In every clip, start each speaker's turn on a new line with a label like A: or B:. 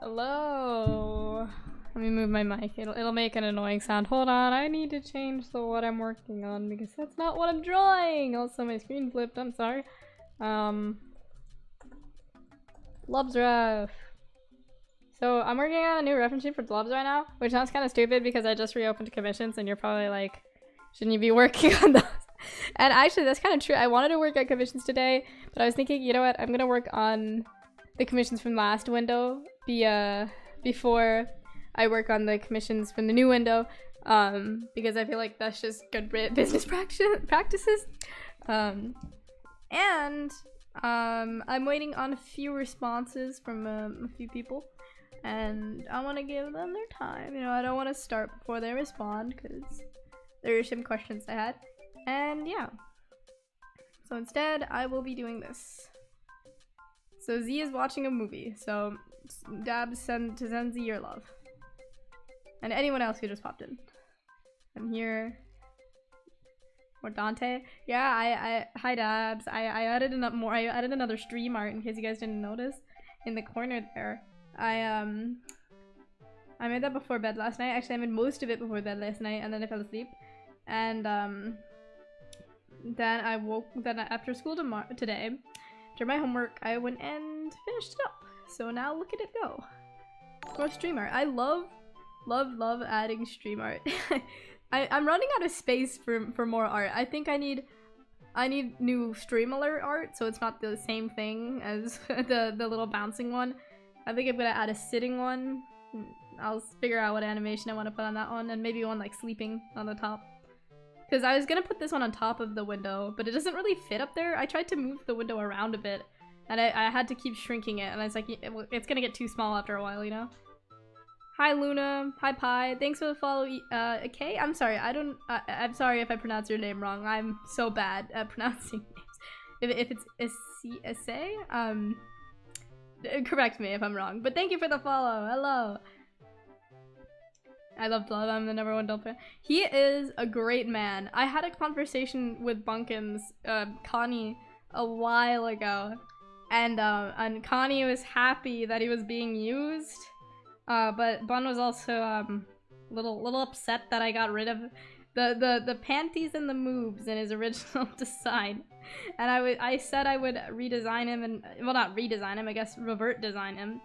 A: Hello. Let me move my mic. It'll make an annoying sound. Hold on, I need to change the what I'm working on because that's not what I'm drawing. Also, my screen flipped. I'm sorry. Blobsref. So I'm working on a new reference sheet for Blobs right now, which sounds kind of stupid because I just reopened commissions, and you're probably like, shouldn't you be working on those? And actually, that's kind of true. I wanted to work on commissions today, but I was thinking, you know what? I'm gonna work on the commissions from last window before I work on the commissions from the new window, because I feel like that's just good business practices. I'm waiting on a few responses from a few people, and I want to give them their time. You know, I don't want to start before they respond because there are some questions I had, and yeah. So instead, I will be doing this. So Z is watching a movie, so Dabs send Z your love. And anyone else who just popped in. I'm here. Or Dante. Yeah, hi Dabs. I added another stream art in case you guys didn't notice. In the corner there. I made that before bed last night. Actually, I made most of it before bed last night, and then I fell asleep. And then after school today, after my homework, I went and finished it up. So now look at it go. More stream art. I love adding stream art. I'm running out of space for more art. I think I need new stream alert art, so it's not the same thing as the little bouncing one. I think I'm gonna add a sitting one. I'll figure out what animation I want to put on that one, and maybe one like sleeping on the top. Because I was gonna put this one on top of the window, but it doesn't really fit up there. I tried to move the window around a bit, and I had to keep shrinking it, and I was like, it's gonna get too small after a while, you know? Hi Luna, hi Pi, thanks for the follow. Okay, I'm sorry, I'm sorry if I pronounce your name wrong. I'm so bad at pronouncing names. If it's Issa, correct me if I'm wrong. But thank you for the follow. Hello. I love Blood. I'm the #1 Delp fan. He is a great man. I had a conversation with Bunkins, Connie, a while ago, and Connie was happy that he was being used. But Bun was also little upset that I got rid of the panties and the moves in his original design, and I said I would redesign him, and well, not redesign him, I guess revert design him,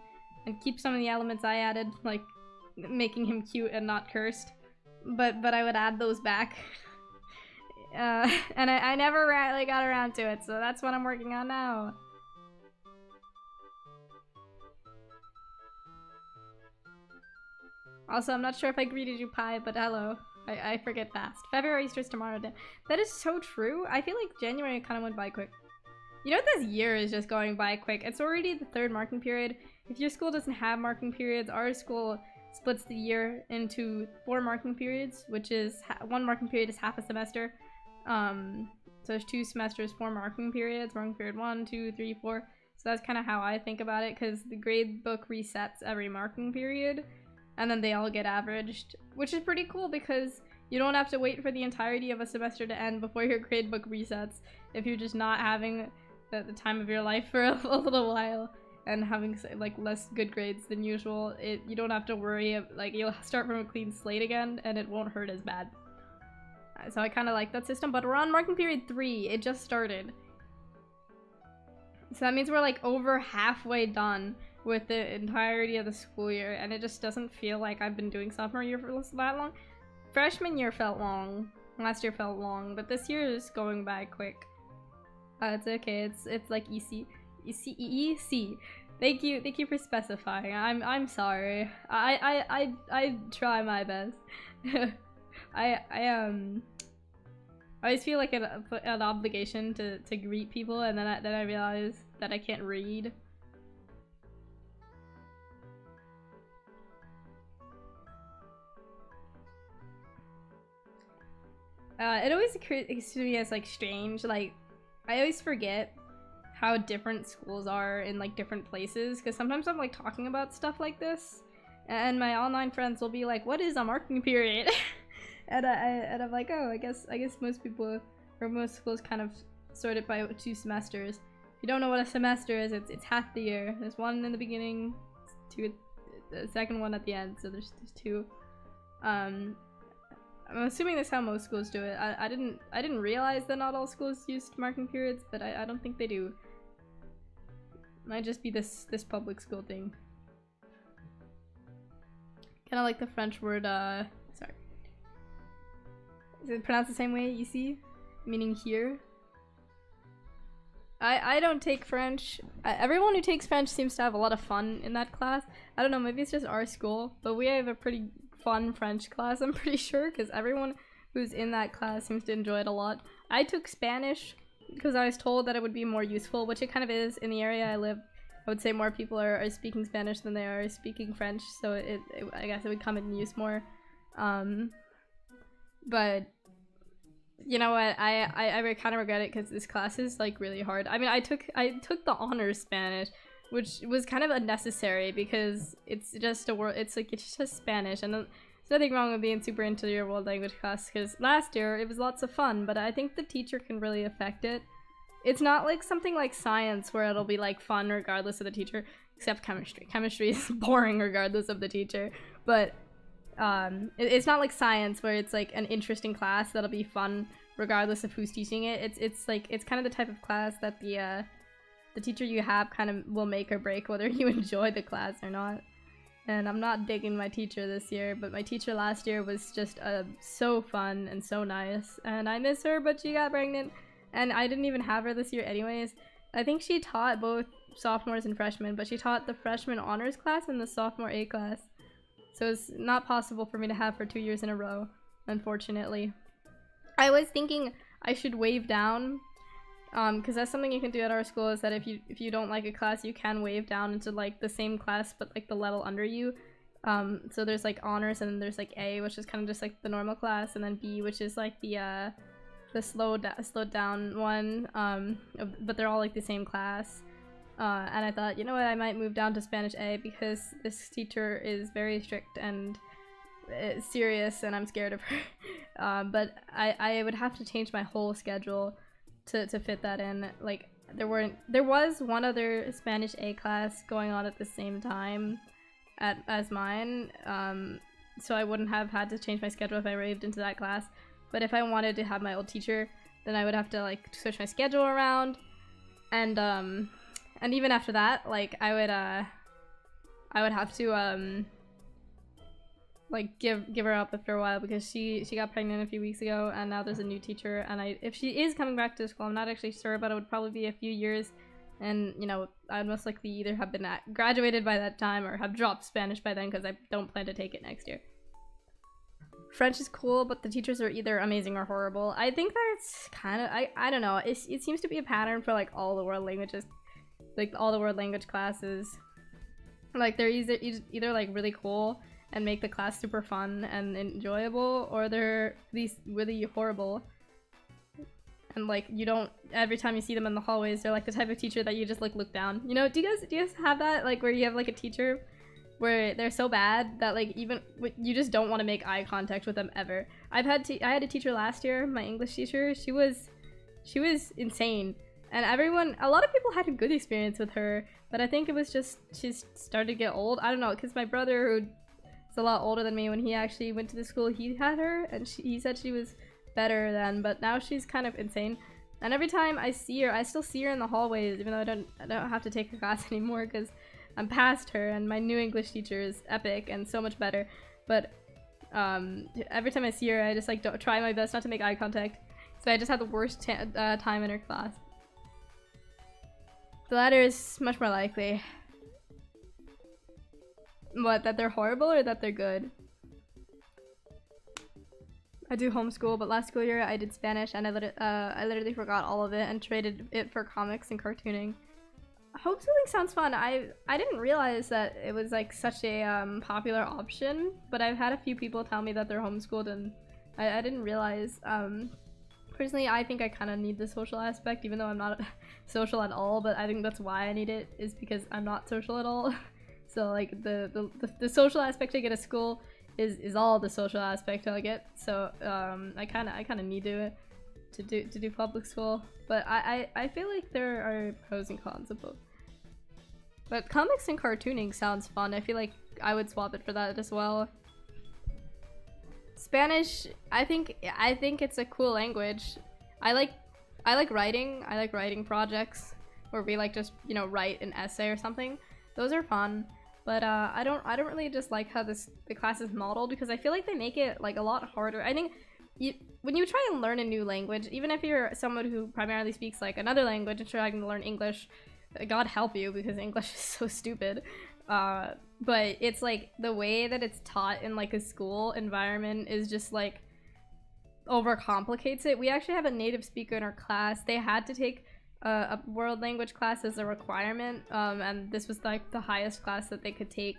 A: and keep some of the elements I added, like making him cute and not cursed, but I would add those back. And I never really got around to it, so that's what I'm working on now. Also, I'm not sure if I greeted you, Pi, but hello. I forget fast. February Easter's tomorrow. That is so true. I feel like January kind of went by quick. You know, this year is just going by quick. It's already the 3rd marking period. If your school doesn't have marking periods, our school splits the year into 4 marking periods, which is 1 marking period is half a semester. So there's 2 semesters, 4 marking periods. Marking period 1, 2, 3, 4. So that's kind of how I think about it, because the grade book resets every marking period, and then they all get averaged, which is pretty cool because you don't have to wait for the entirety of a semester to end before your grade book resets if you're just not having the time of your life for a little while and having like less good grades than usual. You don't have to worry, like you'll start from a clean slate again and it won't hurt as bad. So I kind of like that system, but we're on marking period 3. It just started. So that means we're like over halfway done with the entirety of the school year, and it just doesn't feel like I've been doing sophomore year for that long. Freshman year felt long, last year felt long, but this year is going by quick. It's okay. It's like EC. Thank you for specifying. I'm sorry. I try my best. I always feel like an obligation to greet people, and then I realize that I can't read. It always occurs to me as like strange, like I always forget how different schools are in like different places, because sometimes I'm like talking about stuff like this and my online friends will be like, what is a marking period? and I'm like, oh, I guess most people or most schools kind of sort it by 2 semesters. If you don't know what a semester is, it's half the year. There's 1 in the beginning, 2 the second one at the end, so there's two. I'm assuming that's how most schools do it. I didn't realize that not all schools used marking periods, but I don't think they do. Might just be this public school thing. Kind of like the French word, sorry. Is it pronounced the same way, ici? Meaning here? I don't take French. Everyone who takes French seems to have a lot of fun in that class. I don't know, maybe it's just our school, but we have a pretty fun French class, I'm pretty sure, because everyone who's in that class seems to enjoy it a lot. I took Spanish because I was told that it would be more useful, which it kind of is. In the area I live, I would say more people are speaking Spanish than they are speaking French, so I guess it would come in use more. But you know what, I kind of regret it because this class is like really hard. I mean, I took the honors Spanish, which was kind of unnecessary because it's just it's just Spanish, and there's nothing wrong with being super into your world language class, because last year it was lots of fun, but I think the teacher can really affect it. It's not like something like science where it'll be like fun regardless of the teacher, except chemistry. Chemistry is boring regardless of the teacher, but it's not like science where it's like an interesting class that'll be fun regardless of who's teaching it. It's like, it's kind of the type of class that the teacher you have kind of will make or break whether you enjoy the class or not. And I'm not digging my teacher this year, but my teacher last year was just so fun and so nice, and I miss her, but she got pregnant and I didn't even have her this year anyways. I think she taught both sophomores and freshmen, but she taught the freshman honors class and the sophomore A class. So it's not possible for me to have her 2 years in a row, unfortunately. I was thinking I should wave down, because that's something you can do at our school, is that if you don't like a class, you can wave down into like the same class but like the level under you. So there's like honors, and then there's like A, which is kind of just like the normal class, and then B, which is like the slowed down one, but they're all like the same class. And I thought, you know what, I might move down to Spanish A because this teacher is very strict and serious, and I'm scared of her. But I would have to change my whole schedule to fit that in. Like, there was one other Spanish A class going on at the same time as mine, so I wouldn't have had to change my schedule if I raved into that class. But if I wanted to have my old teacher, then I would have to like switch my schedule around, and even after that, like I would have to like give her up after a while, because she got pregnant a few weeks ago, and now there's a new teacher, and if she is coming back to school, I'm not actually sure, but it would probably be a few years, and you know, I'd most likely either have been graduated by that time or have dropped Spanish by then, because I don't plan to take it next year. French is cool, but the teachers are either amazing or horrible. I think that's kind of, I don't know, it seems to be a pattern for like all the world languages, like all the world language classes. Like they're either like really cool and make the class super fun and enjoyable, or they're these really horrible. And like you don't, every time you see them in the hallways, they're like the type of teacher that you just like look down. You know, do you guys have that, like where you have like a teacher where they're so bad that like even you just don't want to make eye contact with them ever? I had a teacher last year, my English teacher. She was insane, and a lot of people had a good experience with her, but I think it was just she started to get old. I don't know, because my brother, who's a lot older than me, when he actually went to the school, he had her, and he said she was better then, but now she's kind of insane. And every time I see her, I still see her in the hallways, even though I don't have to take her class anymore because I'm past her, and my new English teacher is epic and so much better. But every time I see her, I just like don't try my best not to make eye contact, so I just had the worst time in her class. The latter is much more likely. What, that they're horrible or that they're good? I do homeschool, but last school year I did Spanish, and I literally forgot all of it and traded it for comics and cartooning. Homeschooling sounds fun. I didn't realize that it was like such a popular option, but I've had a few people tell me that they're homeschooled, and I didn't realize. Personally, I think I kind of need the social aspect, even though I'm not social at all, but I think that's why I need it, is because I'm not social at all. So like the social aspect I get at school is all the social aspect I'll get. So I kind of need to do public school, but I feel like there are pros and cons of both. But comics and cartooning sounds fun. I feel like would swap it for that as well. Spanish, I think it's a cool language. I like writing. I like writing projects where we like just, you know, write an essay or something. Those are fun. But I don't really just like how the class is modeled, because I feel like they make it like a lot harder. I think when you try and learn a new language, even if you're someone who primarily speaks like another language and trying to learn English, God help you, because English is so stupid. But it's like the way that it's taught in like a school environment is just like overcomplicates it. We actually have a native speaker in our class. They had to take a world language class as a requirement, and this was like the highest class that they could take.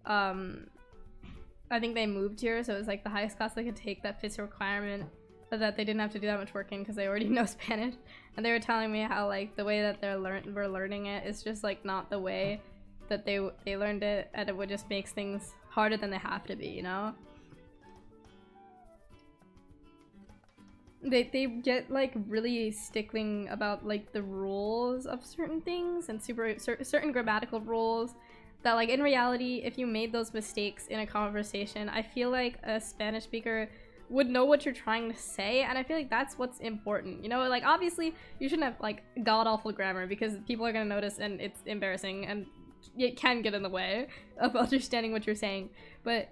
A: I think they moved here, so it was like the highest class they could take that fits the requirement, but that they didn't have to do that much work in because they already know Spanish. And they were telling me how like the way that we're learning it is just like not the way that they learned it, and it would just makes things harder than they have to be, you know? They get like really stickling about like the rules of certain things and certain grammatical rules that like in reality, if you made those mistakes in a conversation, I feel like a Spanish speaker would know what you're trying to say, and I feel like that's what's important, you know? Like obviously you shouldn't have like god-awful grammar because people are gonna notice and it's embarrassing and it can get in the way of understanding what you're saying, but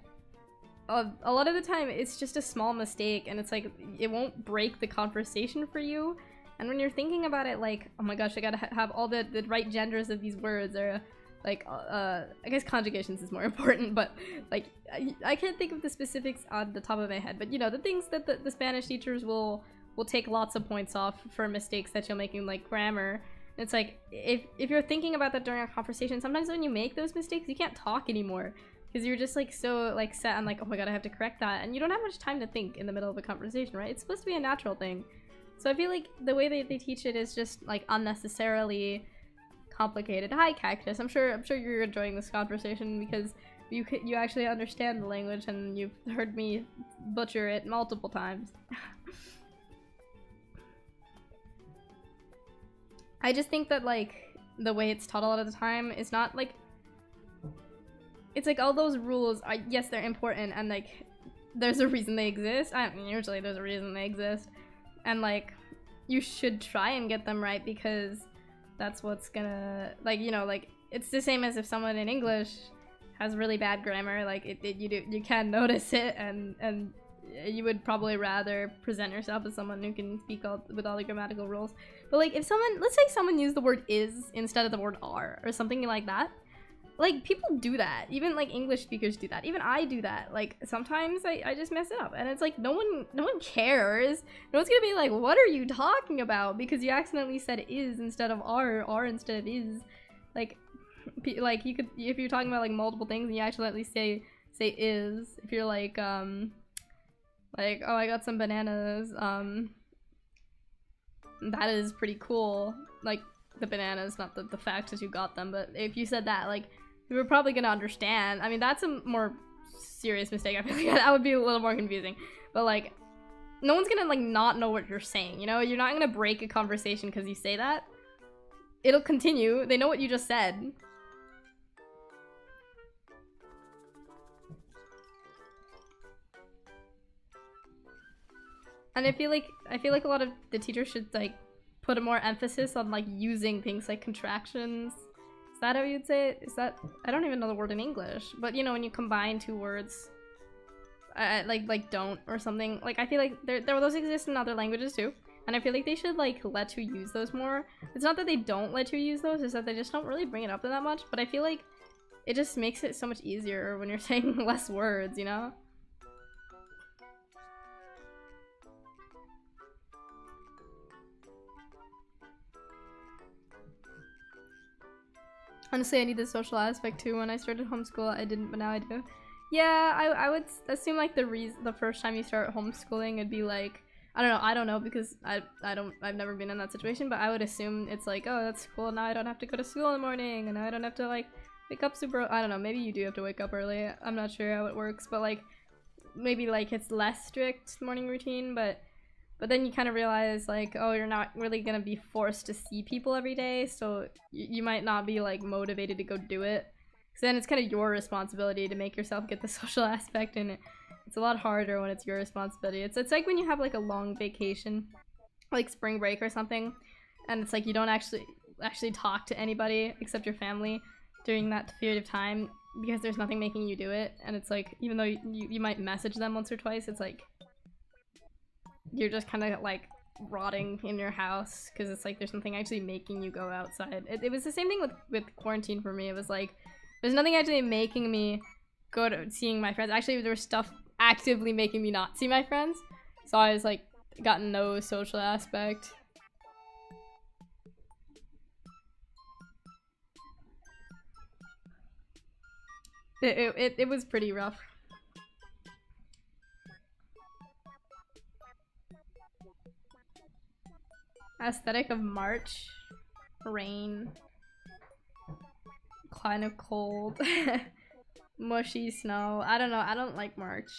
A: a lot of the time it's just a small mistake and it's like it won't break the conversation for you. And when you're thinking about it like, oh my gosh, I gotta have all the right genders of these words, or like I guess conjugations is more important, but like I can't think of the specifics on the top of my head, but you know, the things that the Spanish teachers will take lots of points off for mistakes that you're making, like grammar. It's like if you're thinking about that during a conversation, sometimes when you make those mistakes you can't talk anymore because you're just like so like set on like, oh my god, I have to correct that, and you don't have much time to think in the middle of a conversation, right? It's supposed to be a natural thing. So I feel like the way they teach it is just like unnecessarily complicated. Hi Cactus, I'm sure you're enjoying this conversation because you actually understand the language and you've heard me butcher it multiple times. I just think that like the way it's taught a lot of the time is not like, it's like all those rules are, yes, they're important and like there's a reason they exist. I mean, usually there's a reason they exist, and like you should try and get them right because that's what's gonna, like, you know, like it's the same as if someone in English has really bad grammar, like you can notice it, and you would probably rather present yourself as someone who can speak with all the grammatical rules. But like if someone, let's say someone used the word is instead of the word are or something like that, like people do that. Even like English speakers do that. Even I do that. Like sometimes I just mess it up, and it's like no one cares. No one's gonna be like, what are you talking about? Because you accidentally said is instead of are instead of is. Like you could, if you're talking about like multiple things and you accidentally say is, if you're like oh, I got some bananas, that is pretty cool. Like the bananas, not the fact that you got them, but if you said that, like you were probably gonna understand. I mean, that's a more serious mistake. I feel like that would be a little more confusing, but like no one's gonna like not know what you're saying, you know? You're not gonna break a conversation because you say that. It'll continue. They know what you just said. And I feel like a lot of the teachers should like put a more emphasis on like using things like contractions. Is that how you'd say it? Is that, I don't even know the word in English, but you know, when you combine two words, like don't or something, like I feel like those exist in other languages too, and I feel like they should like let you use those more. It's not that they don't let you use those, it's that they just don't really bring it up that much, but I feel like it just makes it so much easier when you're saying less words, you know? Honestly, I need the social aspect too. When I started homeschool, I didn't, but now I do. Yeah, I would assume like the first time you start homeschooling, it'd be like, I don't know because I've never been in that situation, but I would assume it's like, oh, that's cool. Now I don't have to go to school in the morning, and now I don't have to like wake up super. I don't know. Maybe you do have to wake up early. I'm not sure how it works, but like maybe like it's less strict morning routine, but then you kind of realize like, oh, you're not really gonna be forced to see people every day, so you might not be like motivated to go do it. then it's kind of your responsibility to make yourself get the social aspect in it. It's a lot harder when it's your responsibility. It's like when you have like a long vacation, like spring break or something, and it's like you don't actually talk to anybody except your family during that period of time because there's nothing making you do it. And it's like, even though you might message them once or twice, it's like you're just kind of like rotting in your house because it's like there's something actually making you go outside. It was the same thing with quarantine for me. It was like there's nothing actually making me go to seeing my friends. Actually, there was stuff actively making me not see my friends, so I was like got no social aspect. It was pretty rough. Aesthetic of March. Rain. Kind of cold. Mushy snow. I don't know. I don't like March.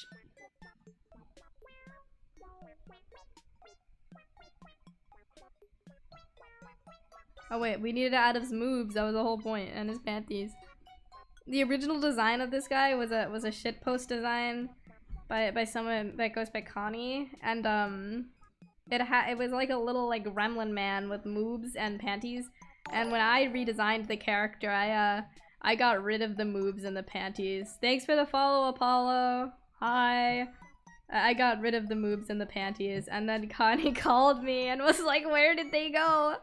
A: Oh wait, we needed to add his moves. That was the whole point, and his panties. The original design of this guy was a shitpost design by someone that goes by Connie, and it was like a little like gremlin man with moves and panties. And when I redesigned the character, I got rid of the moves and the panties. Thanks for the follow, Apollo. Hi. I got rid of the moves and the panties, and then Connie called me and was like, "Where did they go?"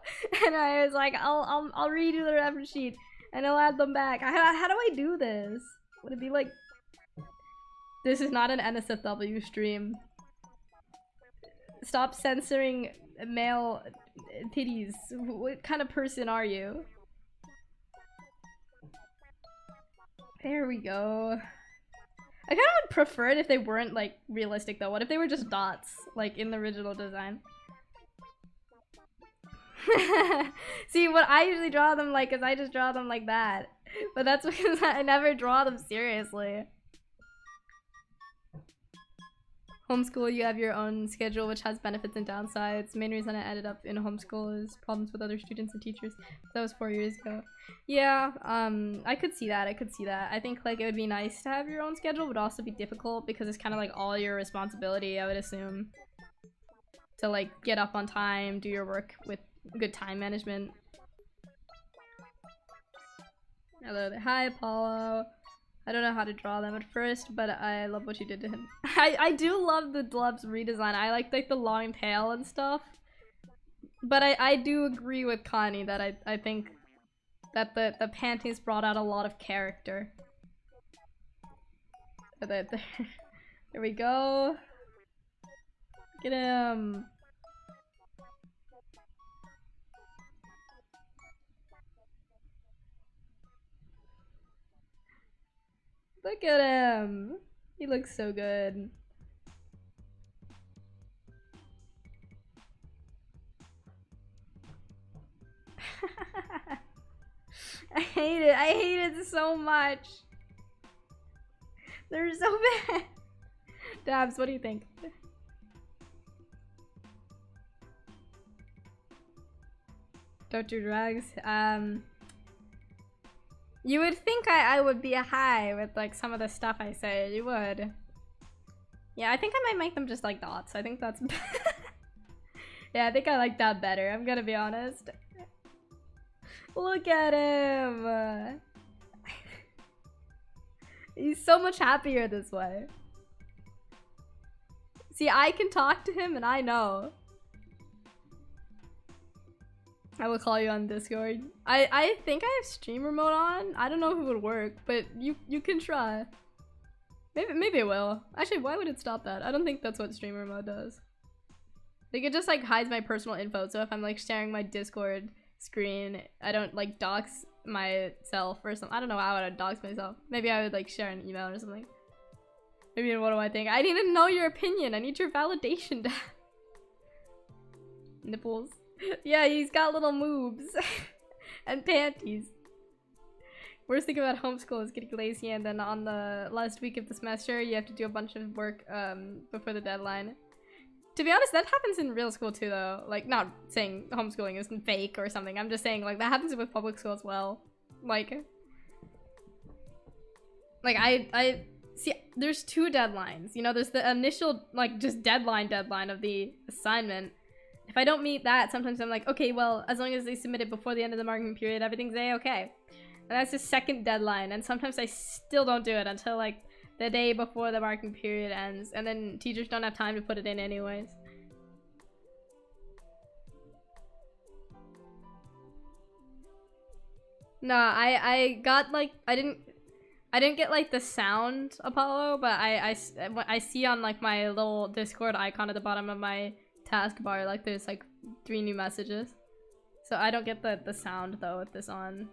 A: And I was like, "I'll redo the reference sheet and I'll add them back." How do I do this? Would it be like, this is not an NSFW stream. Stop censoring male titties. What kind of person are you? There we go. I kind of would prefer it if they weren't like realistic though. What if they were just dots, like in the original design? See, what I usually draw them like is I just draw them like that. But that's because I never draw them seriously. Homeschool, you have your own schedule, which has benefits and downsides. Main reason I ended up in homeschool is problems with other students and teachers. That was 4 years ago. Yeah, I could see that. I think like it would be nice to have your own schedule, but also be difficult because it's kind of like all your responsibility, I would assume. To like get up on time, do your work with good time management. Hello there. Hi, Apollo. I don't know how to draw them at first, but I love what you did to him. I do love the gloves redesign. I like the long tail and stuff. But I do agree with Connie that I think that the panties brought out a lot of character. There we go. Look at him. Look at him! He looks so good. I hate it so much. They're so bad. Dabs, what do you think? Don't do drugs. You would think I would be a high with like some of the stuff I say. You would. Yeah, I think I might make them just like dots. I think that's yeah, I think I like that better. I'm gonna be honest. Look at him. He's so much happier this way. See, I can talk to him and I know. I will call you on Discord. I think I have streamer mode on. I don't know if it would work, but you can try. Maybe it will. Actually, why would it stop that? I don't think that's what streamer mode does. I think it just like hides my personal info, so if I'm like sharing my Discord screen, I don't like dox myself or something. I don't know how I would dox myself. Maybe I would like share an email or something. Maybe what do I think? I need to know your opinion. I need your validation. Nipples. Yeah, he's got little moves. And panties. Worst thing about homeschool is getting lazy, and then on the last week of the semester you have to do a bunch of work before the deadline. To be honest, that happens in real school too though. Like, not saying homeschooling isn't fake or something. I'm just saying like that happens with public school as well. Like, Like, I see, there's two deadlines. You know, there's the initial, like, just deadline of the assignment. If I don't meet that, sometimes I'm like, okay, well, as long as they submit it before the end of the marking period, everything's A-okay. And that's the second deadline, and sometimes I still don't do it until, like, the day before the marking period ends, and then teachers don't have time to put it in anyways. No, I got, like, I didn't get, like, the sound Apollo, but I see on, like, my little Discord icon at the bottom of my taskbar, like, there's, like, 3 new messages. So I don't get the sound, though, with this on.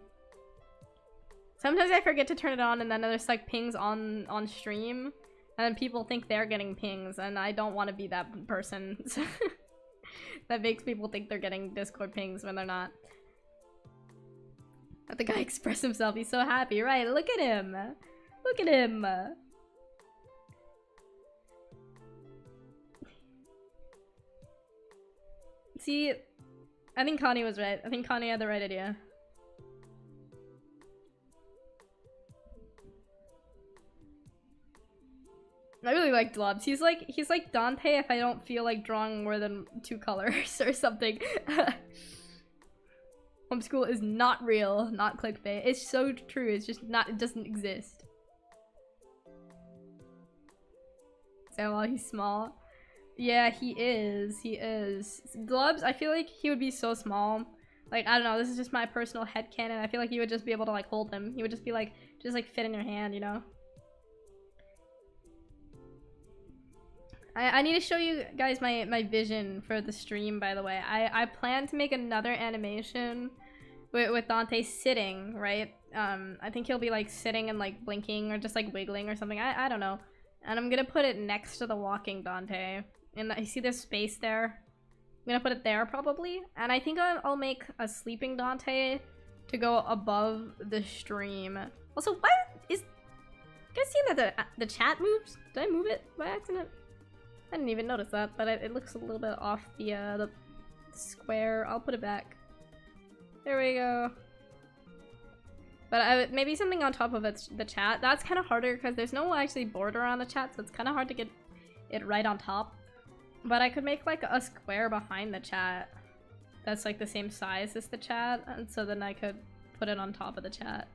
A: Sometimes I forget to turn it on, and then there's, like, pings on stream, and then people think they're getting pings, and I don't want to be that person. That makes people think they're getting Discord pings when they're not. Let the guy express himself. He's so happy, right? Look at him. Look at him. See, I think Connie was right. I think Connie had the right idea. I really like Dlubs. He's like Dante if I don't feel like drawing more than 2 colors or something. Homeschool is not real, not clickbait. It's so true. It's just not. It doesn't exist. So while he's small, yeah, he is. He is. Dlubs, I feel like he would be so small. Like, I don't know. This is just my personal headcanon. I feel like you would just be able to like hold him. He would just be like, fit in your hand, you know. I need to show you guys my vision for the stream, by the way. I plan to make another animation with Dante sitting, right? I think he'll be like sitting and like blinking or just like wiggling or something. I don't know. And I'm gonna put it next to the walking Dante. And you see this space there? I'm gonna put it there probably. And I think I'll make a sleeping Dante to go above the stream. Also, why is... You guys see that the chat moves? Did I move it by accident? I didn't even notice that, but it looks a little bit off the square. I'll put it back. There we go. But maybe something on top of the chat. That's kind of harder because there's no actually border on the chat, so it's kind of hard to get it right on top. But I could make like a square behind the chat that's like the same size as the chat, and so then I could put it on top of the chat.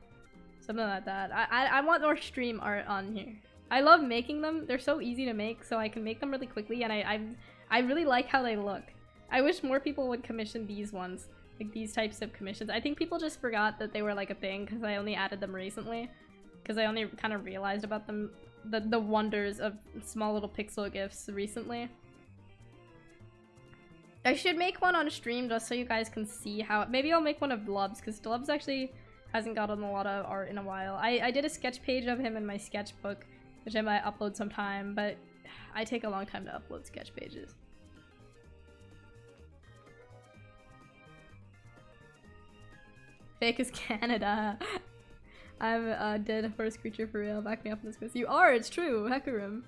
A: Something like that. I want more stream art on here. I love making them. They're so easy to make, so I can make them really quickly, and I really like how they look. I wish more people would commission these ones, like these types of commissions. I think people just forgot that they were like a thing because I only added them recently, because I only kind of realized about them, the wonders of small little pixel gifs recently. I should make one on stream just so you guys can see how. Maybe I'll make one of Dlubs, because Dlubs actually hasn't gotten a lot of art in a while. I did a sketch page of him in my sketchbook, which I might upload sometime, but I take a long time to upload sketch pages. Fake is Canada. I'm a dead horse creature for real. Back me up in this quiz. You are, it's true. Hecarim.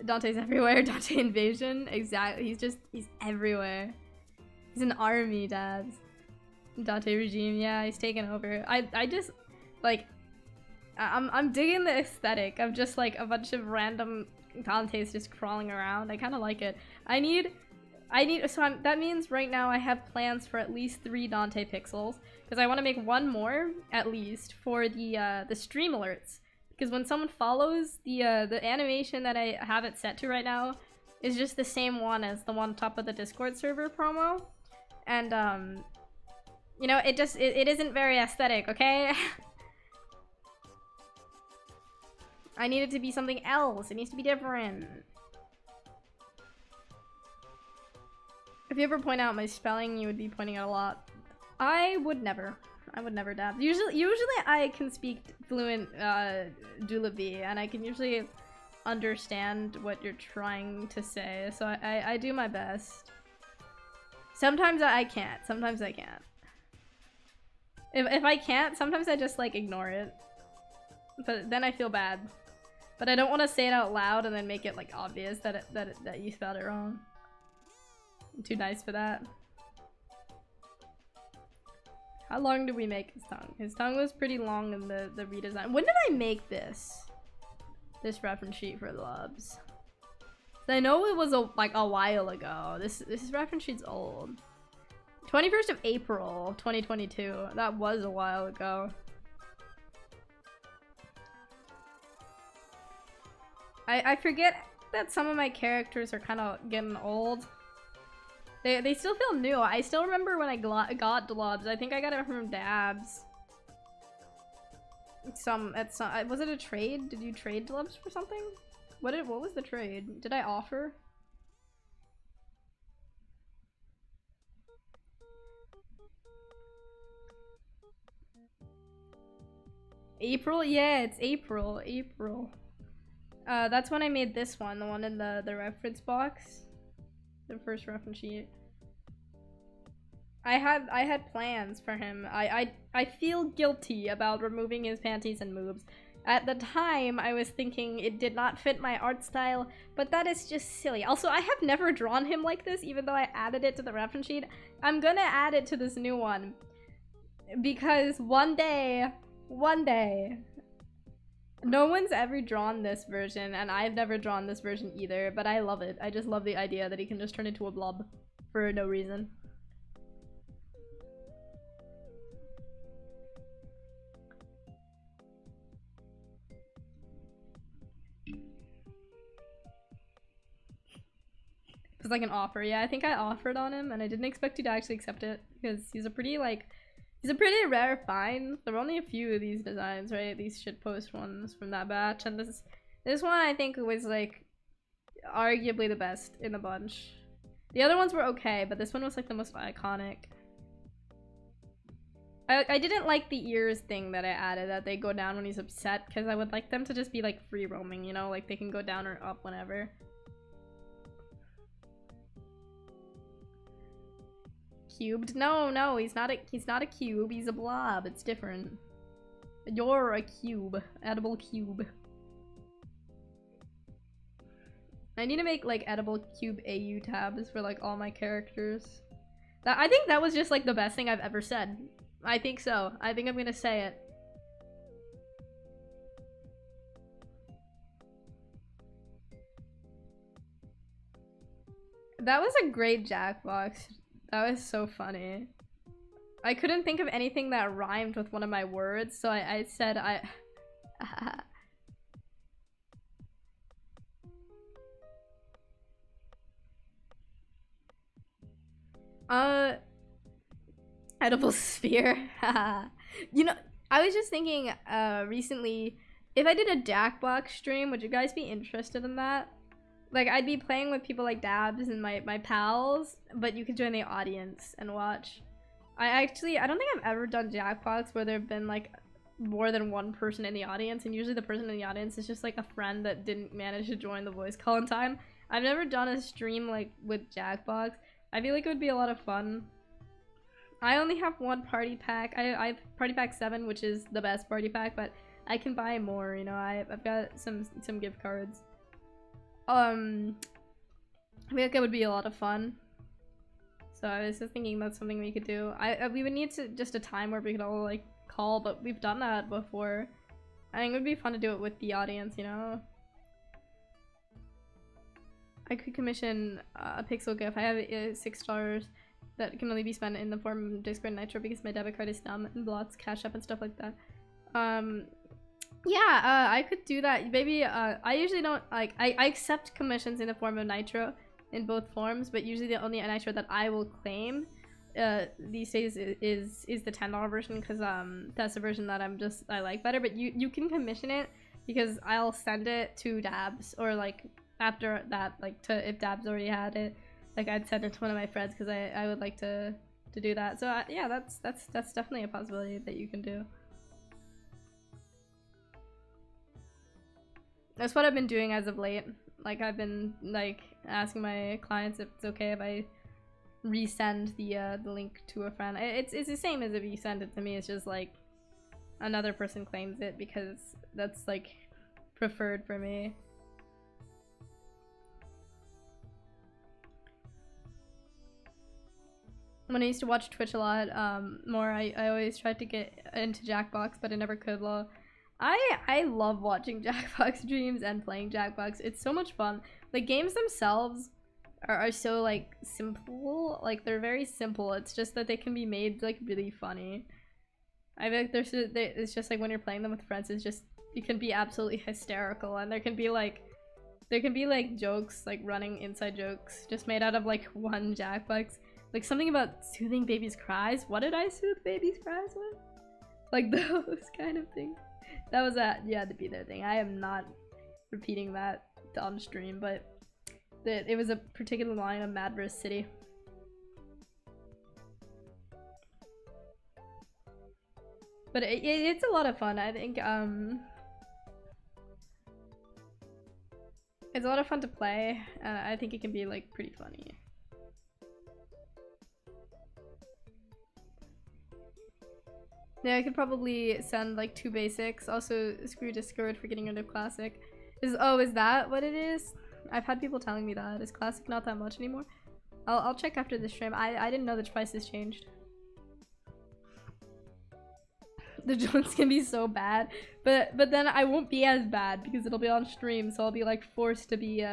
A: Dante's everywhere. Dante invasion. Exactly. He's everywhere. He's an army, dads. Dante regime. Yeah, he's taken over. I just, like, I'm digging the aesthetic of just like a bunch of random Dantes just crawling around. I kind of like it. So that means right now I have plans for at least 3 Dante pixels, because I want to make one more at least for the stream alerts. Because when someone follows, the animation that I have it set to right now is just the same one as the one top of the Discord server promo, and you know, it isn't very aesthetic, okay? I need it to be something else. It needs to be different. If you ever point out my spelling, you would be pointing out a lot. I would never. I would never dab. Usually I can speak fluent Dulabi, and I can usually understand what you're trying to say. So I do my best. Sometimes I can't. Sometimes I can't. If I can't, sometimes I just like ignore it. But then I feel bad. But I don't want to say it out loud and then make it like obvious that you spelled it wrong. I'm too nice for that. How long did we make his tongue? His tongue was pretty long in the redesign. When did I make this? This reference sheet for Lubs. I know it was like a while ago. This reference sheet's old. 21st of April, 2022. That was a while ago. I forget that some of my characters are kind of getting old. They still feel new. I still remember when I got Lubs. I think I got it from Dabs. Was it a trade? Did you trade Lubs for something? What was the trade? Did I offer? April? Yeah, it's April. April. That's when I made this one, the one in the reference box. The first reference sheet. I had plans for him. I feel guilty about removing his panties and moves. At the time, I was thinking it did not fit my art style, but that is just silly. Also, I have never drawn him like this, even though I added it to the reference sheet. I'm gonna add it to this new one. Because one day, no one's ever drawn this version, and I've never drawn this version either, but I love it. I just love the idea that he can just turn into a blob for no reason. It's like an offer. Yeah, I think I offered on him, and I didn't expect you to actually accept it, because he's a pretty rare find. There were only a few of these designs, right? These shitpost ones from that batch, and this one I think was like arguably the best in the bunch. The other ones were okay, but this one was like the most iconic. I didn't like the ears thing that I added, that they go down when he's upset, because I would like them to just be like free roaming, you know, like they can go down or up whenever. Cubed? No, he's not a cube, he's a blob. It's different. You're a cube. Edible cube. I need to make like edible cube AU tabs for like all my characters. I think that was just like the best thing I've ever said. I think so. I think I'm gonna say it. That was a great Jackbox. That was so funny. I couldn't think of anything that rhymed with one of my words, so I said edible sphere. You know, I was just thinking recently, if I did a Jackbox stream, would you guys be interested in that? Like, I'd be playing with people like Dabs and my pals, but you could join the audience and watch. I don't think I've ever done Jackbox where there have been like more than one person in the audience, and usually the person in the audience is just like a friend that didn't manage to join the voice call in time. I've never done a stream like with Jackbox. I feel like it would be a lot of fun. I only have one party pack. I have party pack 7, which is the best party pack, but I can buy more, you know. I've got some gift cards. I feel like it would be a lot of fun. So I was just thinking that's something we could do. We would need to just a time where we could all like call, but we've done that before. I think it would be fun to do it with the audience, you know? I could commission a pixel GIF. I have $6 that can only be spent in the form of Discord Nitro because my debit card is dumb and blocks Cash App and stuff like that. Yeah, I could do that. Maybe, I usually don't, like, I accept commissions in the form of Nitro in both forms, but usually the only Nitro that I will claim these days is the $10 version, because that's the version that I like better. But you can commission it, because I'll send it to Dabs, or like after that, like if Dabs already had it, like I'd send it to one of my friends, because I would like to do that. So yeah, that's definitely a possibility that you can do. That's what I've been doing as of late. Like, I've been like asking my clients if it's okay if I resend the link to a friend. It's the same as if you send it to me. It's just like another person claims it, because that's like preferred for me. when I used to watch Twitch a lot more, I always tried to get into Jackbox, but I never could. Lol. I love watching Jackbox streams and playing Jackbox. It's so much fun. The games themselves are so like simple. Like they're very simple. It's just that they can be made like really funny. I feel like it's just like when you're playing them with friends, it's just you can be absolutely hysterical, and there can be like jokes, like running inside jokes just made out of like one Jackbox. Like something about soothing babies' cries. What did I soothe babies' cries with? Like those kind of things. That was you had to be there thing. I am not repeating that on stream, but it was a particular line of Mad vs. City. But it's a lot of fun. I think it's a lot of fun to play. I think it can be like pretty funny. Yeah, I could probably send like 2 basics. Also, screw Discord for getting rid of Classic. Is that what it is? I've had people telling me that. Is Classic not that much anymore? I'll check after the stream. I didn't know the prices changed. The jokes can be so bad, but then I won't be as bad because it'll be on stream, so I'll be like forced to be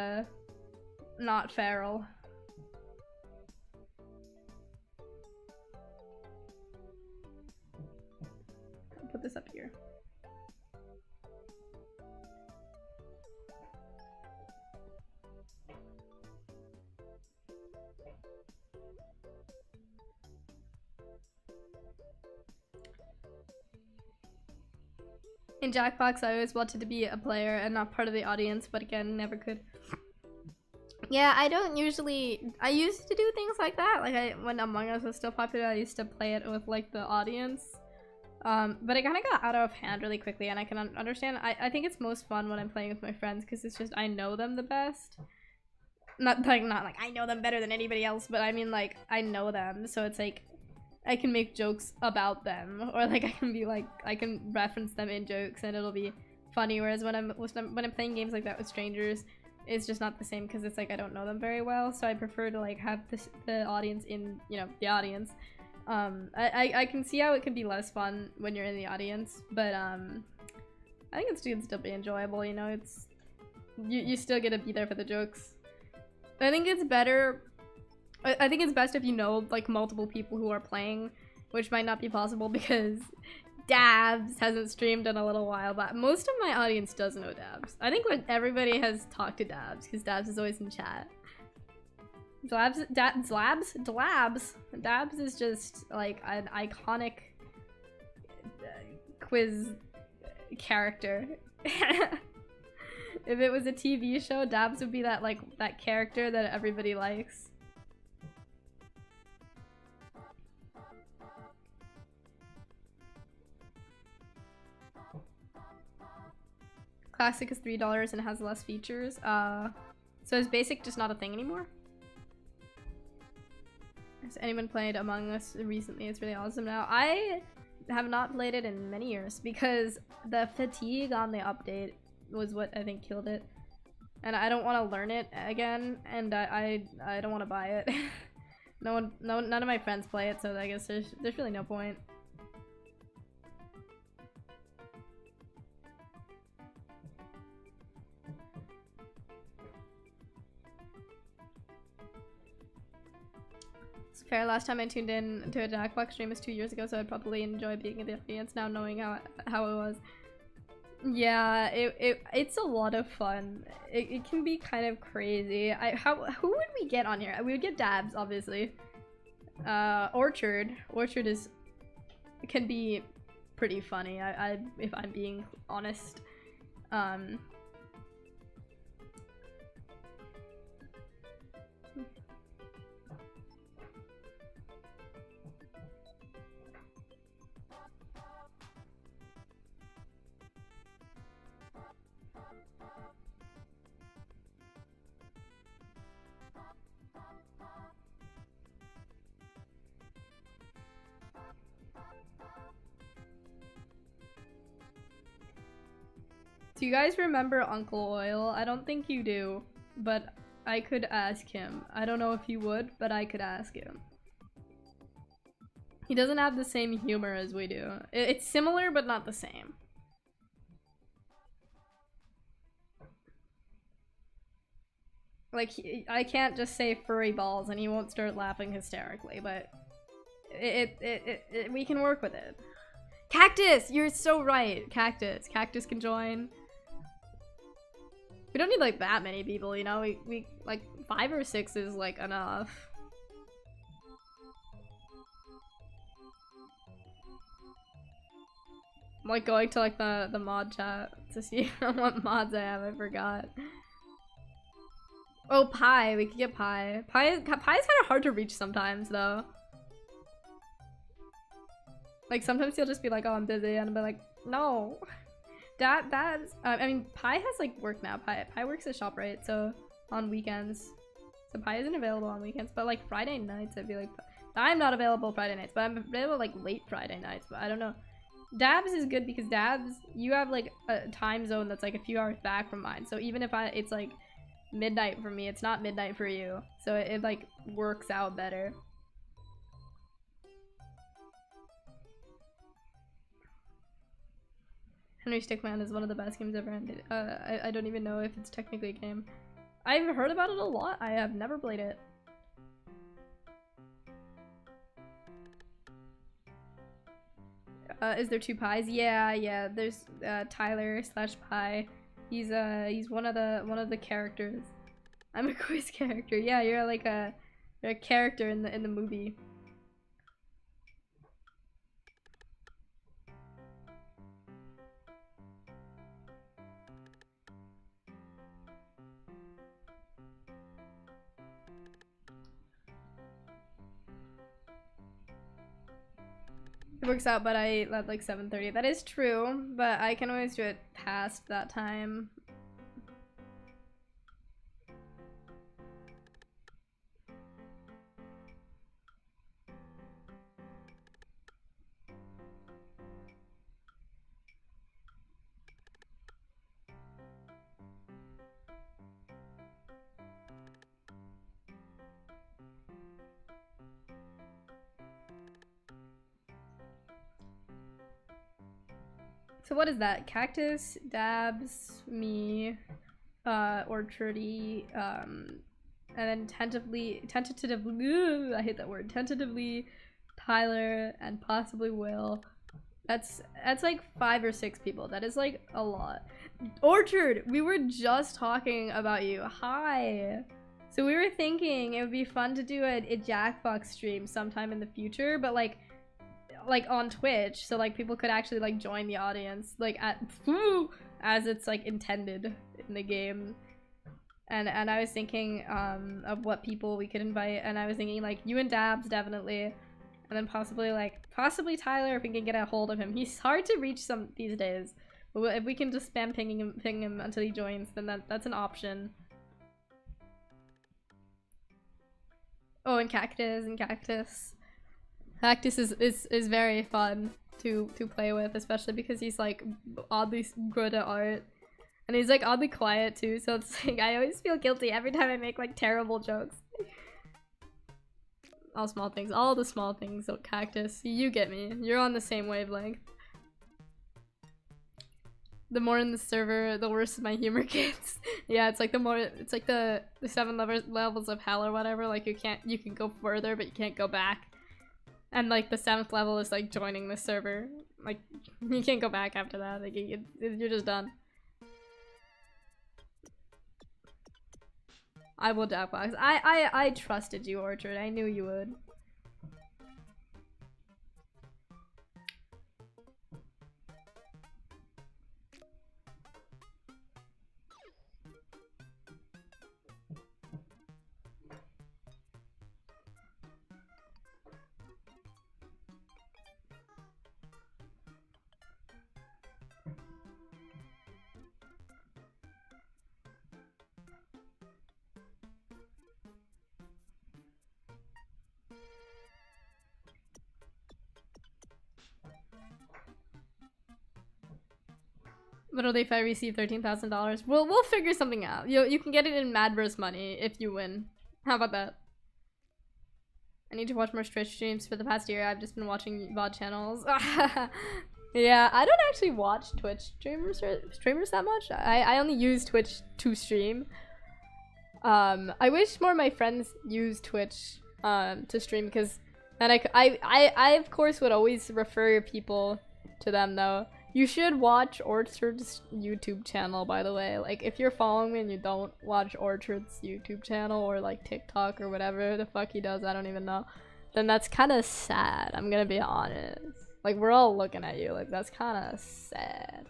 A: not feral. I'll put this up here. In Jackbox, I always wanted to be a player and not part of the audience, but again, never could. Yeah, I don't usually... I used to do things like that. Like, when Among Us was still popular, I used to play it with, like, the audience. But it kind of got out of hand really quickly, and I can understand. I think it's most fun when I'm playing with my friends, because it's just I know them the best. Not like I know them better than anybody else, but I mean, like, I know them, so it's like... I can make jokes about them, or like I can reference them in jokes and it'll be funny. Whereas when I'm playing games like that with strangers, it's just not the same because it's like I don't know them very well. So I prefer to like have the audience in, you know, the audience. I can see how it can be less fun when you're in the audience, but I think it can still be enjoyable. You know, it's you still get to be there for the jokes. I think it's better. I think it's best if you know like multiple people who are playing, which might not be possible because Dabs hasn't streamed in a little while, but most of my audience does know Dabs. I think when everybody has talked to Dabs because Dabs is always in chat. Dabs is just like an iconic quiz character. If it was a TV show, Dabs would be that character that everybody likes. Classic is $3 and has less features. So is basic just not a thing anymore? Has anyone played Among Us recently? It's really awesome now. I have not played it in many years because the fatigue on the update was what I think killed it. And I don't want to learn it again, and I don't want to buy it. None of my friends play it, so I guess there's really no point. It's fair. Last time I tuned in to a Jackbox stream was 2 years ago, so I'd probably enjoy being in the audience now, knowing how it was. Yeah, it's a lot of fun. It can be kind of crazy. Who would we get on here? We would get Dabs, obviously. Orchard can be pretty funny. If I'm being honest. Do you guys remember Uncle Oil? I don't think you do, but I could ask him. I don't know if you would, but I could ask him. He doesn't have the same humor as we do. It's similar, but not the same. Like, I can't just say furry balls and he won't start laughing hysterically, but we can work with it. Cactus! You're so right. Cactus. Cactus can join. We don't need like that many people, you know? We like 5 or 6 is like enough. I'm like going to like the mod chat to see what mods I have. I forgot. Oh, Pi. We could get Pi. Pie's kind of hard to reach sometimes, though. Like, sometimes he'll just be like, oh, I'm busy, and I'll be like, no. That's... I mean, Pi has, like, work now. Pi works at ShopRite, so on weekends. So Pi isn't available on weekends, but, like, Friday nights, I'd be like... I'm not available Friday nights, but I'm available, like, late Friday nights, but I don't know. Dabs is good because Dabs, you have, like, a time zone that's, like, a few hours back from mine. So even if it's, like... midnight for me, it's not midnight for you, so it like works out better. Henry Stickman is one of the best games ever ended. I don't even know if it's technically a game. I've heard about it a lot. I have never played it. Is there 2 Pies? Yeah, there's Tyler / Pi. He's one of the characters. I'm a quiz character. Yeah, you're like you're a character in the movie. It works out, but I left like 7:30. That is true, but I can always do it past that time. So what is that? Cactus, Dabs, me, Orchardy, and then tentatively, I hate that word, tentatively, Tyler, and possibly Will. That's like 5 or 6 people. That is like a lot. Orchard, we were just talking about you. Hi. So we were thinking it would be fun to do a Jackbox stream sometime in the future, but like on Twitch, so like people could actually like join the audience like as it's like intended in the game. And I was thinking of what people we could invite, and I was thinking like you and Dabs definitely, and then possibly Tyler if we can get a hold of him. He's hard to reach these days, but if we can just spam ping him until he joins, then that's an option. Oh, and Cactus. Cactus is very fun to play with, especially because he's like oddly good at art, and he's like oddly quiet too. So it's like I always feel guilty every time I make like terrible jokes. All the small things. So Cactus, you get me. You're on the same wavelength. The more in the server, the worse my humor gets. Yeah, it's like the 7 levels of hell or whatever. Like you can go further, but you can't go back. And like the 7th level is like joining the server. Like you can't go back after that. Like you're just done. I will Jackbox. I trusted you, Orchard. I knew you would. Literally, if I receive $13,000, we'll figure something out. You can get it in Madverse money if you win. How about that? I need to watch more Twitch streams. For the past year, I've just been watching VOD channels. Yeah, I don't actually watch Twitch streamers that much. I only use Twitch to stream. I wish more of my friends use Twitch to stream, because then I of course would always refer people to them though. You should watch Orchard's YouTube channel, by the way. Like, if you're following me and you don't watch Orchard's YouTube channel or like TikTok or whatever the fuck he does, I don't even know, then that's kind of sad. I'm gonna be honest. Like, we're all looking at you. Like, that's kind of sad.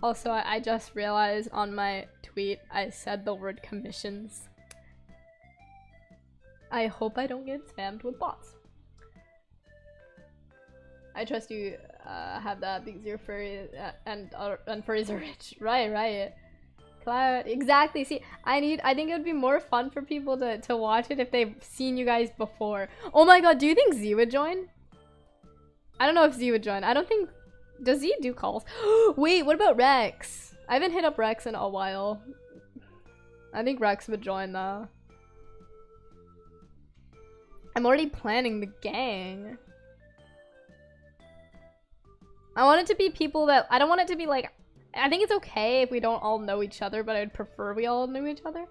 A: Also, I just realized on my tweet I said the word commissions. I hope I don't get spammed with bots. I trust you have that because you're furry and furries are rich. Right. Cloud, exactly. See, I think it would be more fun for people to watch it if they've seen you guys before. Oh my god, do you think Z would join? I don't know if Z would join. I don't think... Does Z do calls? Wait, what about Rex? I haven't hit up Rex in a while. I think Rex would join though. I'm already planning the gang. I want it to be people that... I don't want it to be like... I think it's okay if we don't all know each other, but I'd prefer we all knew each other.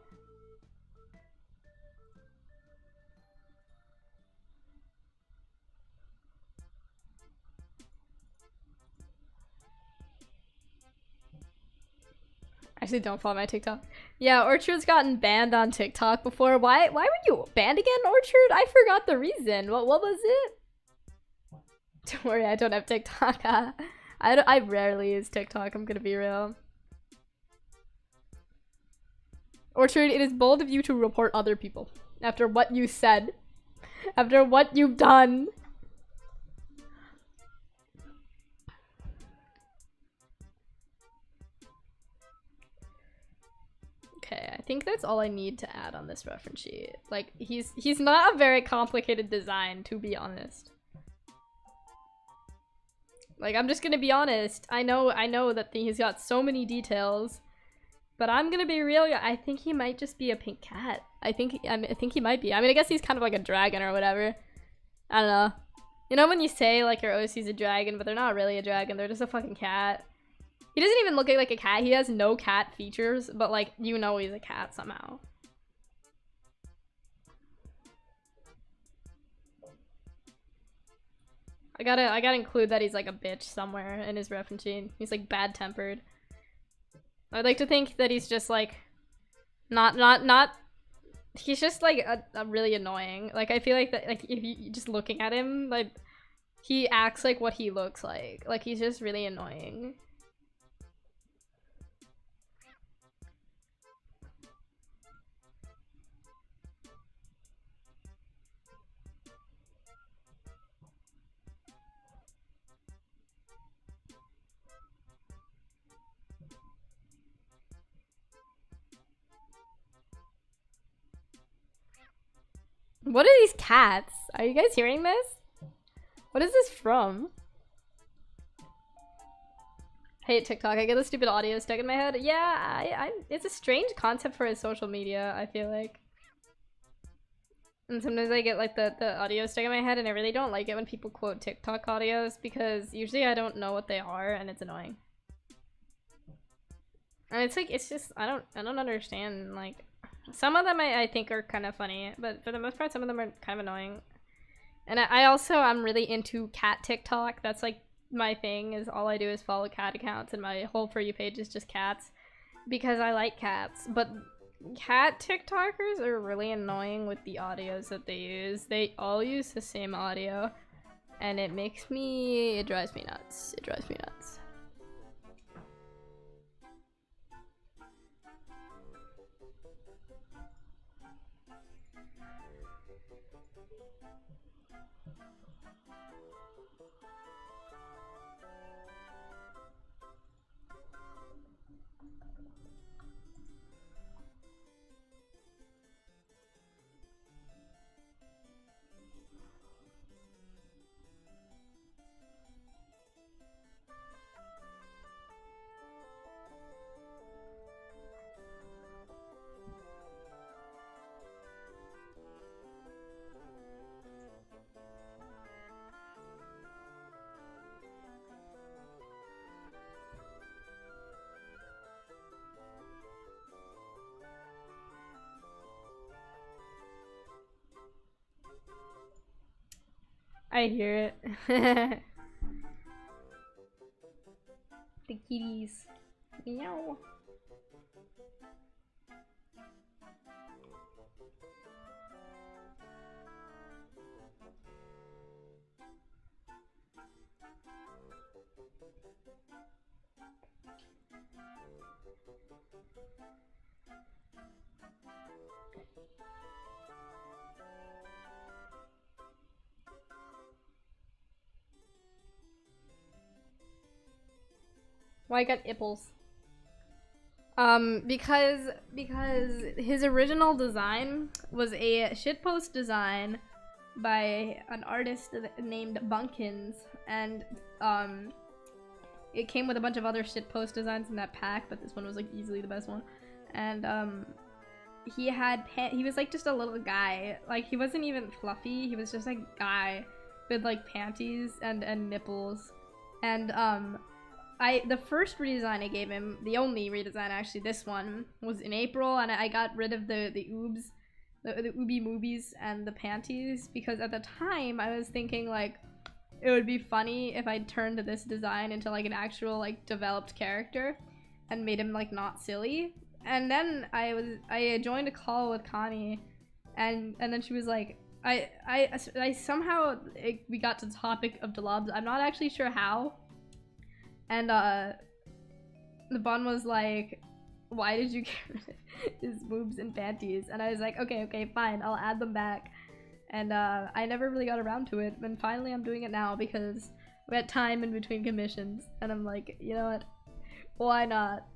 A: Actually, don't follow my TikTok. Yeah, Orchard's gotten banned on TikTok before. Why were you banned again, Orchard? I forgot the reason. What was it? Don't worry, I don't have TikTok. I rarely use TikTok, I'm gonna be real. Orchard, it is bold of you to report other people. After what you said. After what you've done. Okay, I think that's all I need to add on this reference sheet. Like, he's not a very complicated design, to be honest. Like, I'm just gonna be honest. I know that he's got so many details, but I'm gonna be real. I think he might just be a pink cat. I think he might be. I mean, I guess he's kind of like a dragon or whatever. I don't know. You know when you say like your OC's a dragon, but they're not really a dragon. They're just a fucking cat. He doesn't even look like a cat. He has no cat features, but like, you know he's a cat somehow. I gotta include that he's like a bitch somewhere in his reference sheet. He's like bad-tempered. I'd like to think that he's just like not he's just like a really annoying. Like, I feel like that, like, if you just looking at him, like, he acts like what he looks like. Like, he's just really annoying. What are these cats? Are you guys hearing this? What is this from? I hate TikTok. I get the stupid audio stuck in my head. Yeah, it's a strange concept for a social media, I feel like. And sometimes I get like the audio stuck in my head, and I really don't like it when people quote TikTok audios, because usually I don't know what they are and it's annoying. And it's like, it's just, I don't understand. Like, some of them I think are kind of funny, but for the most part some of them are kind of annoying. And I'm really into cat TikTok. That's like my thing, is all I do is follow cat accounts, and my whole For You page is just cats, because I like cats. But cat TikTokers are really annoying with the audios that they use. They all use the same audio, and it drives me nuts. It drives me nuts. I hear it. The kitties. Meow. Why I got Ipples? Because his original design was a shitpost design by an artist named Bunkins, and it came with a bunch of other shitpost designs in that pack, but this one was like easily the best one. And he was like just a little guy, like he wasn't even fluffy, he was just like a guy with like panties and nipples, and the first redesign I gave him, the only redesign actually, this one, was in April, and I got rid of the oobs, the ooby moobies and the panties, because at the time I was thinking like it would be funny if I turned this design into like an actual like developed character and made him like not silly. And then I joined a call with Connie, and then she was like, I somehow we got to the topic of Delobs. I'm not actually sure how. And the bun was like, why did you get rid of his boobs and panties? And I was like, okay, fine, I'll add them back. And I never really got around to it, and finally I'm doing it now because we had time in between commissions, and I'm like, you know what, why not?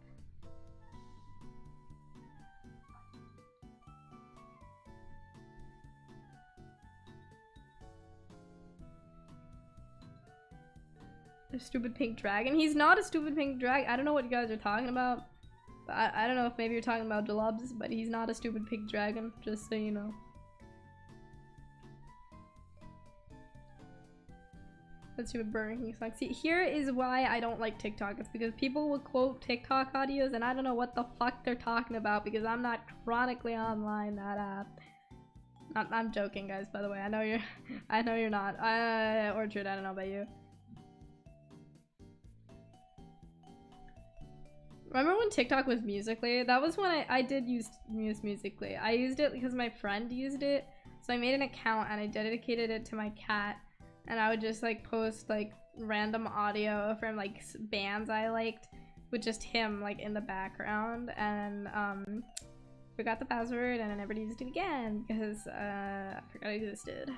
A: A stupid pink dragon? He's not a stupid pink dragon. I don't know what you guys are talking about. But I don't know if maybe you're talking about Delobs, but he's not a stupid pink dragon, just so you know. Let's do a Burger King song. See, here is why I don't like TikTok. It's because people will quote TikTok audios and I don't know what the fuck they're talking about because I'm not chronically online that app. I'm joking, guys, by the way. I know you're not. Orchard, I don't know about you. Remember when TikTok was Musical.ly? That was when I did use Musical.ly. I used it because my friend used it. So I made an account and I dedicated it to my cat. And I would just like post like random audio from like bands I liked with just him like in the background. And forgot the password and I never used it again because I forgot it existed.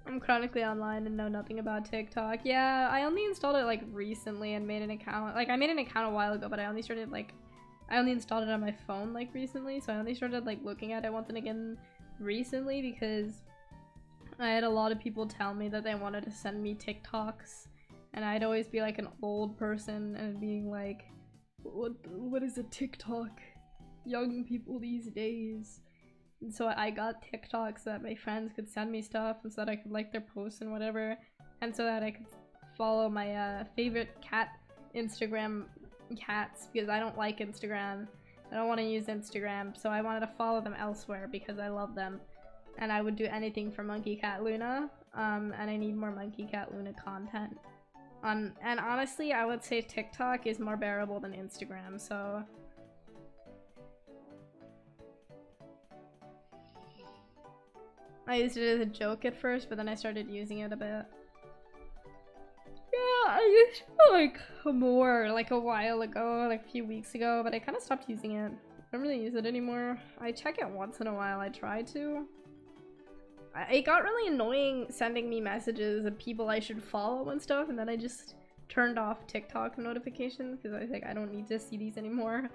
A: I'm chronically online and know nothing about TikTok. Yeah, I only installed it like recently and made an account. Like I made an account a while ago, but I only installed it on my phone like recently, so I only started like looking at it once and again recently because I had a lot of people tell me that they wanted to send me TikToks, and I'd always be like an old person and being like, what is a TikTok? Young people these days. And so I got TikToks so that my friends could send me stuff and so that I could like their posts and whatever, and so that I could follow my favorite cat Instagram cats because I don't like Instagram. I don't want to use Instagram, so I wanted to follow them elsewhere because I love them. And I would do anything for Monkey Cat Luna, and I need more Monkey Cat Luna content. And honestly, I would say TikTok is more bearable than Instagram, so... I used it as a joke at first, but then I started using it a bit. Yeah, I used it like more, like a while ago, like a few weeks ago, but I kind of stopped using it. I don't really use it anymore. I check it once in a while, I try to. It got really annoying sending me messages of people I should follow and stuff, and then I just turned off TikTok notifications because I was like, I don't need to see these anymore.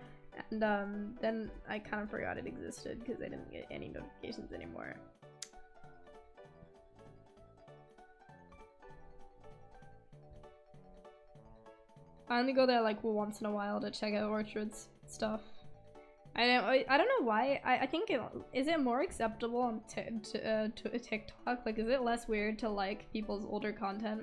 A: And then I kind of forgot it existed because I didn't get any notifications anymore. I only go there like once in a while to check out Orchard's stuff. I don't know why. I think is it more acceptable on TikTok? Like, is it less weird to like people's older content?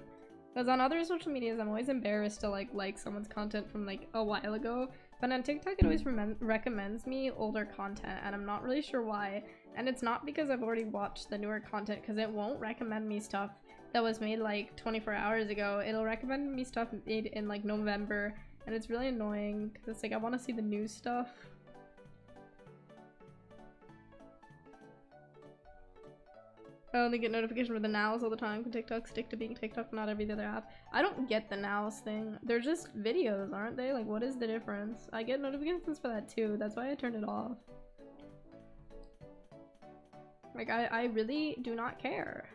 A: Because on other social medias, I'm always embarrassed to like someone's content from like a while ago But on TikTok it always recommends me older content, and I'm not really sure why. And it's not because I've already watched the newer content, because it won't recommend me stuff that was made like 24 hours ago. It'll recommend me stuff made in like November, and it's really annoying because it's like I want to see the new stuff. I only get notification for the nows all the time. Can TikTok stick to being TikTok, not every other app? I don't get the nows thing. They're just videos, aren't they? Like, what is the difference? I get notifications for that too. That's why I turned it off. Like, I really do not care.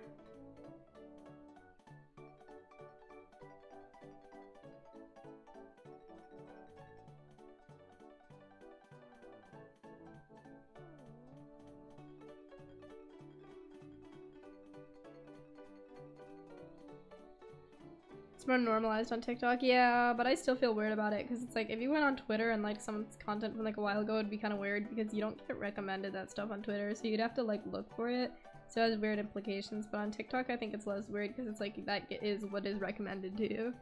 A: More normalized on TikTok, yeah, but I still feel weird about it because it's like if you went on Twitter and like someone's content from like a while ago, it'd be kind of weird because you don't get recommended that stuff on Twitter, so you'd have to like look for it, so it has weird implications. But on TikTok I think it's less weird because it's like that is what is recommended to you.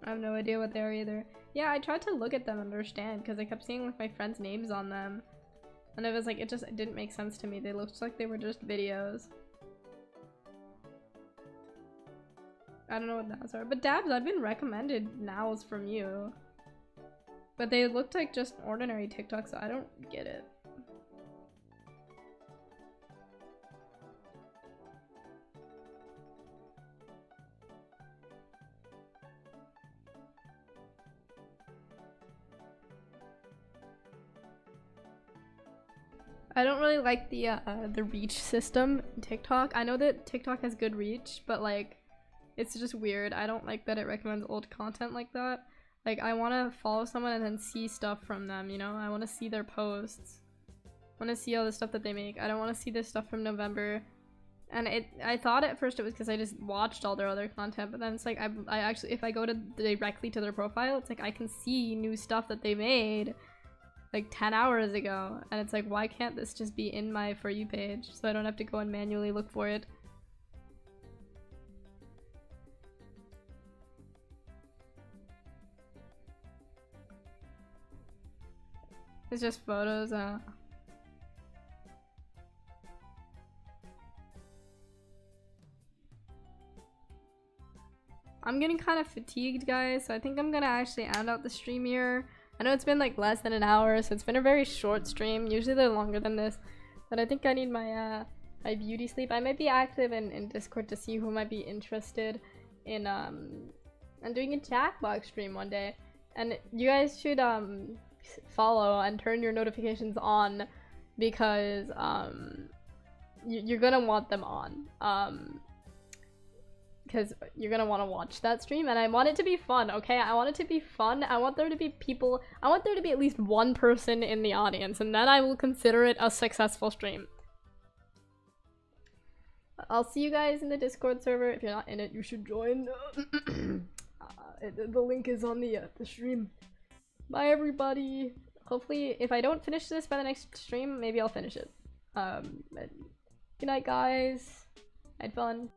A: I have no idea what they are either. Yeah, I tried to look at them and understand because I kept seeing like my friends' names on them, and it was like it didn't make sense to me. They looked like they were just videos. I don't know what nows are. But Dabs, I've been recommended nows from you. But they looked like just ordinary TikToks, so I don't get it. I don't really like the reach system in TikTok. I know that TikTok has good reach, but like it's just weird. I don't like that it recommends old content like that. Like, I want to follow someone and then see stuff from them, you know? I want to see their posts. I want to see all the stuff that they make. I don't want to see this stuff from November. And I thought at first it was because I just watched all their other content, but then it's like, I actually, if I go directly to their profile, it's like I can see new stuff that they made like 10 hours ago. And it's like, why can't this just be in my For You page so I don't have to go and manually look for it? It's just photos. I'm getting kind of fatigued, guys, so I think I'm gonna actually end out the stream here. I know it's been like less than an hour, so it's been a very short stream. Usually they're longer than this, but I think I need my my beauty sleep. I might be active in Discord to see who might be interested in doing a Jackbox stream one day, and you guys should follow and turn your notifications on because you're gonna want them on because you're gonna want to watch that stream, and I want it to be fun. Okay, I want it to be fun. I want there to be people. I want there to be at least one person in the audience, and then I will consider it a successful stream. I'll see you guys in the Discord server. If you're not in it, you should join. The link is on the stream. Bye everybody. Hopefully if I don't finish this by the next stream, maybe I'll finish it. Good night guys. I had fun.